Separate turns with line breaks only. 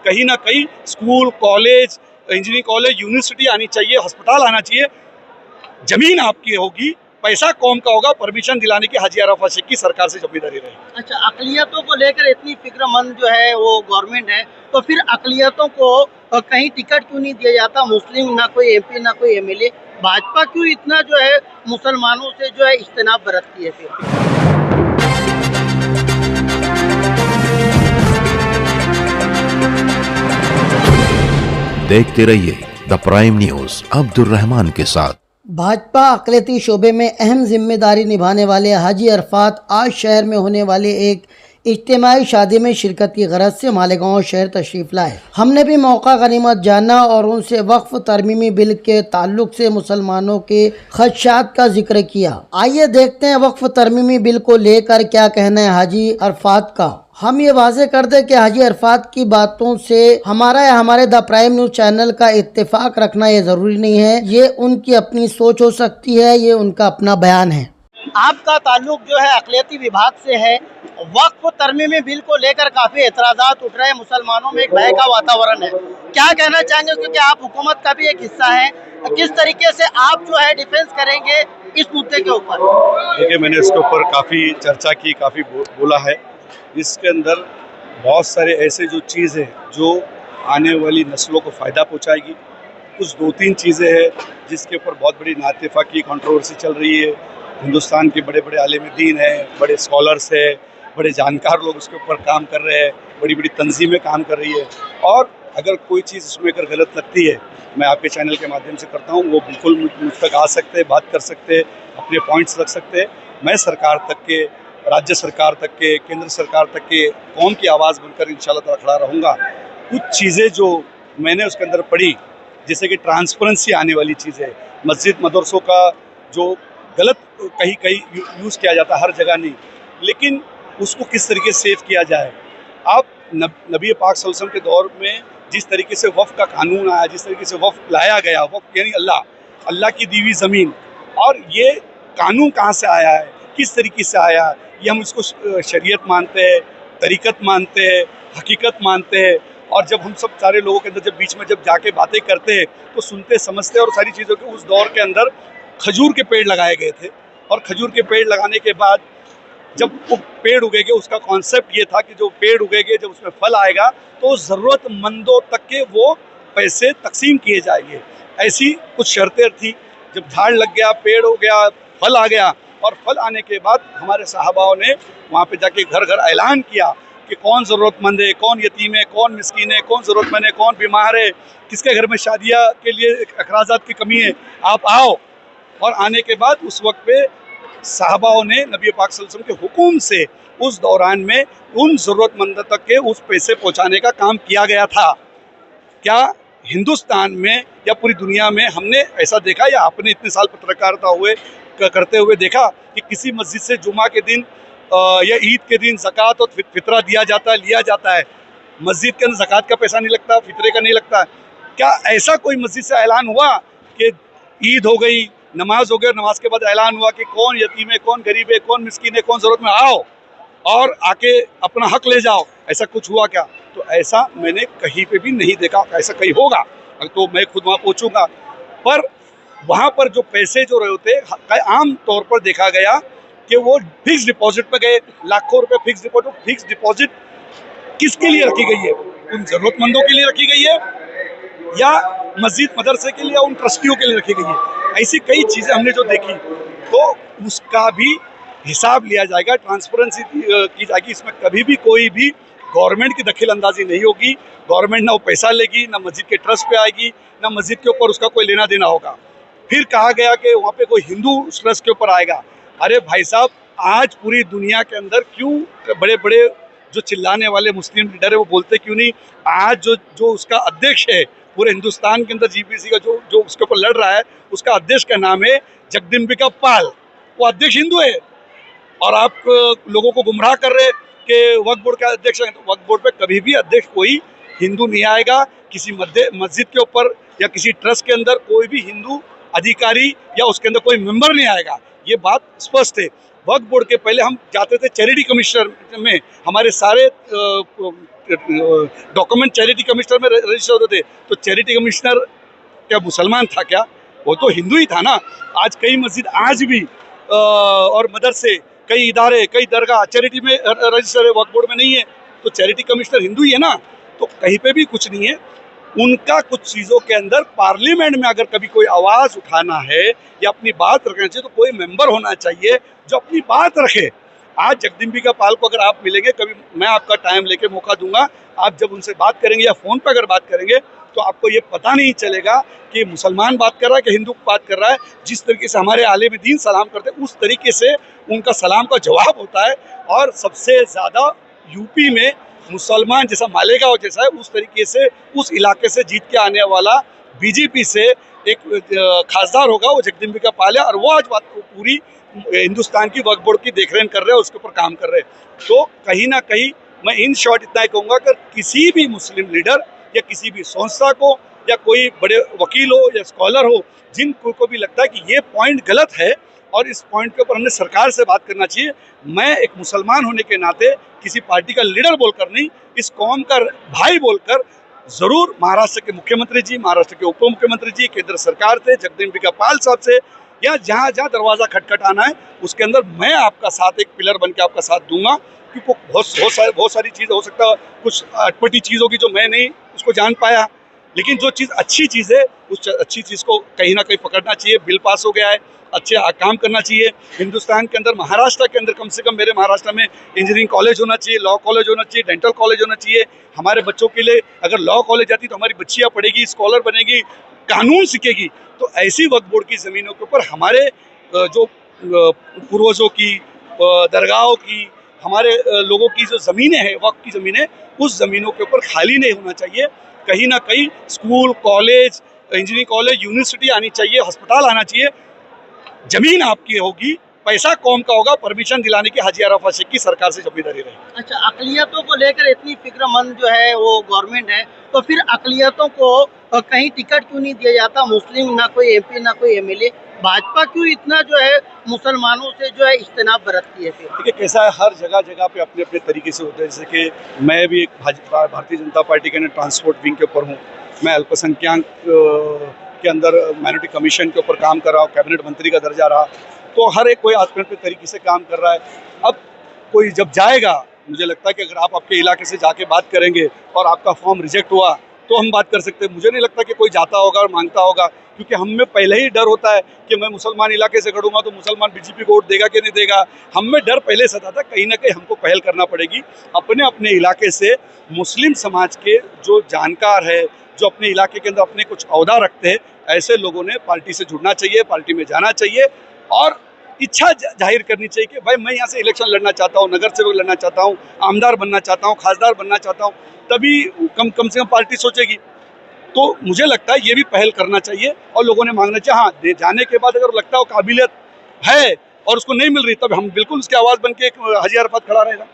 कहीं ना कहीं school, college, engineering college, university आनी चाहिए, अस्पताल आना चाहिए। जमीन आपकी होगी, पैसा कौम का होगा, परमिशन दिलाने की हाजी अरफात शेख की सरकार से जिम्मेदारी रहेगी।
अच्छा, अक़लियतों को लेकर इतनी फिक्रमंद जो है वो गवर्नमेंट है, तो फिर अक़लियतों को कहीं टिकट क्यों नहीं दिया जाता? मुस्लिम ना कोई एमपी ना कोई एमएलए, भाजपा क्यों इतना जो है मुसलमानों से जो है इज्तिनाब बरतती है फिर?
देखते रहिए the prime news Abdul Rahman के साथ।
भाजपा अक़लियती शोबे में अहम जिम्मेदारी निभाने वाले हाजी अरफात आज शहर में होने वाले एक इज्तिमाई शादी में शिरकत की गरज से मालेगांव शहर तशरीफ लाए। हमने भी मौका गनीमत जाना और उनसे वक्फ तरमीमी बिल के ताल्लुक से मुसलमानों के खदशात का जिक्र किया। आइए देखते हैं वक्फ तरमीमी बिल को लेकर क्या कहना है हाजी अरफात का। हम ये वाज़ेह कर दें कि हाजी अरफात की बातों से हमारा या हमारे द प्राइम न्यूज चैनल का इत्तेफाक रखना ये ज़रूरी नहीं है। ये उनकी अपनी सोच हो सकती है, ये उनका अपना बयान है। आपका ताल्लुक जो है अक़लियती विभाग से है। वक्फ तरमीमी बिल को लेकर काफ़ी एतराज़ात उठ रहे हैं, मुसलमानों में एक भय का वातावरण है। क्या कहना चाहेंगे, क्योंकि आप हुकूमत का भी एक हिस्सा हैं, किस तरीके से आप जो है डिफेंस करेंगे इस मुद्दे के ऊपर?
देखिए, मैंने इसके ऊपर काफ़ी चर्चा की, काफ़ी बोला है। इसके अंदर बहुत सारे ऐसे जो चीज़ है जो आने वाली नस्लों को फ़ायदा पहुंचाएगी। कुछ 2-3 चीज़ें हैं जिसके ऊपर बहुत बड़ी नाइतफ़ाक़ी कंट्रोवर्सी चल रही है। हिंदुस्तान के बड़े बड़े आलिम दीन हैं, बड़े स्कॉलर्स हैं, बड़े जानकार लोग उसके ऊपर काम कर रहे हैं, बड़ी बड़ी तंजीमें काम कर रही है। और अगर कोई चीज़ इसमें अगर गलत लगती है, मैं आपके चैनल के माध्यम से करता हूँ, वो बिल्कुल मुझ तक आ सकते हैं, बात कर सकते हैं, अपने पॉइंट्स रख सकते हैं। मैं सरकार तक के, राज्य सरकार तक के, केंद्र सरकार तक के कौम की आवाज़ बनकर इंशाल्लाह ताला खड़ा रहूँगा। कुछ चीज़ें जो मैंने उसके अंदर पढ़ी, जैसे कि ट्रांसपेरेंसी आने वाली चीज़ें, मस्जिद मदरसों का जो गलत कहीं यूज़ किया जाता है, हर जगह नहीं, लेकिन उसको किस तरीके से सेव किया जाए। आप नबी पाक सल्लल्लाहु अलैहि वसल्लम के दौर में जिस तरीके से वफ़ का कानून आया, जिस तरीके से वफ़ लाया गया, वफ़ यानी अल्लाह की दी हुई ज़मीन, और ये कानून कहाँ से आया है, किस तरीके से आया, ये हम इसको शरीयत मानते हैं, तरीक़त मानते हैं, हकीकत मानते हैं। और जब हम सब सारे लोगों के अंदर जब बीच में जब जाके बातें करते हैं तो सुनते समझते हैं। और सारी चीज़ों के उस दौर के अंदर खजूर के पेड़ लगाए गए थे, और खजूर के पेड़ लगाने के बाद जब वो पेड़ उगेंगे, उसका कॉन्सेप्ट ये था कि जो पेड़ उगेंगे, जब उसमें फल आएगा तो ज़रूरतमंदों तक के वो पैसे तकसीम किए जाएंगे। ऐसी कुछ शर्तें थी। जब झाड़ लग गया, पेड़ हो गया, फल आ गया, और फल आने के बाद हमारे सहाबाओं ने वहाँ पे जाके घर घर ऐलान किया कि कौन ज़रूरतमंद है, कौन यतीम है, कौन मिस्कीन है, कौन ज़रूरतमंद है, कौन बीमार है, किसके घर में शादियाँ के लिए अखराजात की कमी है, आप आओ। और आने के बाद उस वक्त पे सहाबाओं ने नबी पाक सल्लल्लाहु अलैहि वसल्लम के हुक्म से उस दौरान में उन ज़रूरतमंद तक के उस पैसे पहुँचाने का काम किया गया था। क्या हिंदुस्तान में या पूरी दुनिया में हमने ऐसा देखा, या आपने इतने साल पत्रकारिता हुए करते हुए देखा कि किसी मस्जिद से जुमा के दिन या ईद के दिन ज़कात और फितरा दिया जाता है, लिया जाता है? मस्जिद के अंदर ज़कात का पैसा नहीं लगता, फितरे का नहीं लगता। क्या ऐसा कोई मस्जिद से ऐलान हुआ कि ईद हो गई, नमाज हो गई, नमाज के बाद ऐलान हुआ कि कौन यतीम है, कौन गरीब है, कौन मिस्कीन है, कौन ज़रूरत में, आओ और आके अपना हक ले जाओ? ऐसा कुछ हुआ क्या? तो ऐसा मैंने कहीं पे भी नहीं देखा। ऐसा कहीं होगा तो मैं खुद वहाँ पहुँचूँगा। पर वहाँ पर जो पैसे जो रहे होते, आम तौर पर देखा गया कि वो फिक्स डिपॉजिट पे गए, लाखों रुपए फिक्स डिपॉजिट किसके लिए रखी गई है? उन ज़रूरतमंदों के लिए रखी गई है, या मस्जिद मदरसे के लिए, या उन ट्रस्टियों के लिए रखी गई है? ऐसी कई चीज़ें हमने जो देखी, तो उसका भी हिसाब लिया जाएगा, ट्रांसपेरेंसी की जाएगी। इसमें कभी भी कोई भी गवर्नमेंट की दखल अंदाजी नहीं होगी। गवर्नमेंट ना वो पैसा लेगी, ना मस्जिद के ट्रस्ट पे आएगी, ना मस्जिद के ऊपर उसका कोई लेना देना होगा। फिर कहा गया कि वहाँ पे कोई हिंदू ट्रस्ट के ऊपर आएगा। अरे भाई साहब, आज पूरी दुनिया के अंदर क्यों बड़े बड़े जो चिल्लाने वाले मुस्लिम लीडर है वो बोलते क्यों नहीं? आज जो उसका अध्यक्ष है पूरे हिंदुस्तान के अंदर, जीपीसी का जो उसके ऊपर लड़ रहा है, उसका अध्यक्ष का नाम है जगदम्बिका पाल। वो अध्यक्ष हिंदू है, और आप लोगों को गुमराह कर रहे कि वक्फ बोर्ड का अध्यक्ष है। तो वक्फ बोर्ड पे कभी भी अध्यक्ष कोई हिंदू नहीं आएगा। किसी मस्जिद के ऊपर या किसी ट्रस्ट के अंदर कोई भी हिंदू अधिकारी या उसके अंदर कोई मेंबर नहीं आएगा। ये बात स्पष्ट है। वक्फ बोर्ड के पहले हम जाते थे चैरिटी कमिश्नर में, हमारे सारे डॉक्यूमेंट चैरिटी कमिश्नर में रजिस्टर होते थे। तो चैरिटी कमिश्नर क्या मुसलमान था क्या? वो तो हिंदू ही था ना। आज कई मस्जिद आज भी और मदरसे, कई इदारे, कई दरगाह चैरिटी में रजिस्टर है, वक्फ बोर्ड में नहीं है। तो चैरिटी कमिश्नर हिंदू ही है ना। तो कहीं पे भी कुछ नहीं है। उनका कुछ चीज़ों के अंदर पार्लियामेंट में अगर कभी कोई आवाज़ उठाना है या अपनी बात रखना चाहिए तो कोई मेंबर होना चाहिए जो अपनी बात रखे। आज जगदम्बिका पाल को अगर आप मिलेंगे, कभी मैं आपका टाइम लेके मौका दूंगा, आप जब उनसे बात करेंगे या फ़ोन पर अगर बात करेंगे तो आपको ये पता नहीं चलेगा कि मुसलमान बात कर रहा है कि हिंदू बात कर रहा है। जिस तरीके से हमारे आलिम दीन सलाम करते हैं उस तरीके से उनका सलाम का जवाब होता है। और सबसे ज़्यादा यूपी में मुसलमान जैसा मालेगांव जैसा है उस तरीके से उस इलाके से जीत के आने वाला बीजेपी से एक खासदार होगा, वो जगदम्बिका पाल है। और वो आज बात को पूरी हिंदुस्तान की वक्फ बोर्ड की देखरेख कर रहे हैं, उसके ऊपर काम कर रहे हैं। तो कहीं ना कहीं मैं इन शॉर्ट इतना ही कहूँगा कि किसी भी मुस्लिम लीडर या किसी भी संस्था को या कोई बड़े वकील हो या स्कॉलर हो, जिनको भी लगता है कि ये पॉइंट गलत है और इस पॉइंट के ऊपर हमने सरकार से बात करना चाहिए, मैं एक मुसलमान होने के नाते किसी पार्टी का लीडर बोलकर नहीं, इस कौम का भाई बोलकर ज़रूर महाराष्ट्र के मुख्यमंत्री जी, महाराष्ट्र के उप मुख्यमंत्री जी, केंद्र सरकार से, जगदम्बिका पाल साहब से, या जहाँ जहाँ दरवाज़ा खटखटाना है उसके अंदर मैं आपका साथ एक पिलर बन के आपका साथ दूंगा। क्योंकि बहुत सारी चीज़ हो सकता है, कुछ अटपटी चीज़ होगी जो मैं नहीं उसको जान पाया, लेकिन जो चीज़ अच्छी चीज़ है उस अच्छी चीज़ को कहीं ना कहीं पकड़ना चाहिए। बिल पास हो गया है, अच्छे काम करना चाहिए। हिंदुस्तान के अंदर, महाराष्ट्र के अंदर, कम से कम मेरे महाराष्ट्र में इंजीनियरिंग कॉलेज होना चाहिए, लॉ कॉलेज होना चाहिए, डेंटल कॉलेज होना चाहिए। हमारे बच्चों के लिए अगर लॉ कॉलेज जाती तो हमारी बच्चियाँ पढ़ेगी, स्कॉलर बनेगी, कानून सीखेगी। तो ऐसी वक्फ बोर्ड की ज़मीनों के ऊपर हमारे जो पूर्वजों की दरगाहों की, हमारे लोगों की जो ज़मीनें हैं, वक्फ की ज़मीनें, उस ज़मीनों के ऊपर खाली नहीं होना चाहिए। कहीं ना कहीं school, college, engineering college, university आनी चाहिए, अस्पताल आना चाहिए। ज़मीन आपकी होगी, पैसा कौम का होगा, परमिशन दिलाने की हाजी अरफात शेख की सरकार से जिम्मेदारी रहेगी।
अच्छा, अक़लियतों को लेकर इतनी फिक्रमंद जो है वो गवर्नमेंट है, तो फिर अक़लियतों को कहीं टिकट क्यों नहीं दिया जाता? मुस्लिम ना कोई MP ना कोई MLA, भाजपा क्यों इतना जो है मुसलमानों से जो है इज्तनाब बरतती है? फिर
देखिए कैसा है, हर जगह जगह पे अपने अपने तरीके से होता है। जैसे कि मैं भी एक भारतीय जनता पार्टी के ट्रांसपोर्ट विंग के ऊपर हूँ, मैं अल्पसंख्यक के अंदर माइनॉरिटी कमीशन के ऊपर काम कर रहा हूँ, कैबिनेट मंत्री का दर्जा रहा। तो हर एक कोई अपने अपने तरीके से काम कर रहा है। अब कोई जब जाएगा, मुझे लगता है कि अगर आप आपके इलाके से जाके बात करेंगे और आपका फॉर्म रिजेक्ट हुआ तो हम बात कर सकते हैं। मुझे नहीं लगता कि कोई जाता होगा और मांगता होगा, क्योंकि हम में पहले ही डर होता है कि मैं मुसलमान इलाके से खड़ूंगा तो मुसलमान बीजेपी को वोट देगा कि नहीं देगा। हम में डर पहले से था। कहीं ना कहीं हमको पहल करना पड़ेगी। अपने अपने इलाके से मुस्लिम समाज के जो जानकार है, जो अपने इलाके के अंदर अपने कुछ ओहदा रखते हैं, ऐसे लोगों ने पार्टी से जुड़ना चाहिए, पार्टी में जाना चाहिए और इच्छा जाहिर करनी चाहिए कि भाई मैं यहाँ से इलेक्शन लड़ना चाहता हूँ, नगर सेवक लड़ना चाहता हूँ, आमदार बनना चाहता हूँ, खासदार बनना चाहता हूँ, तभी कम से कम पार्टी सोचेगी। तो मुझे लगता है ये भी पहल करना चाहिए और लोगों ने मांगना चाहिए। हाँ, जाने के बाद अगर लगता हो काबिलियत है और उसको नहीं मिल रही, तब हम बिल्कुल उसकी आवाज़ बन के एक हाजी अरफात खड़ा रहेगा।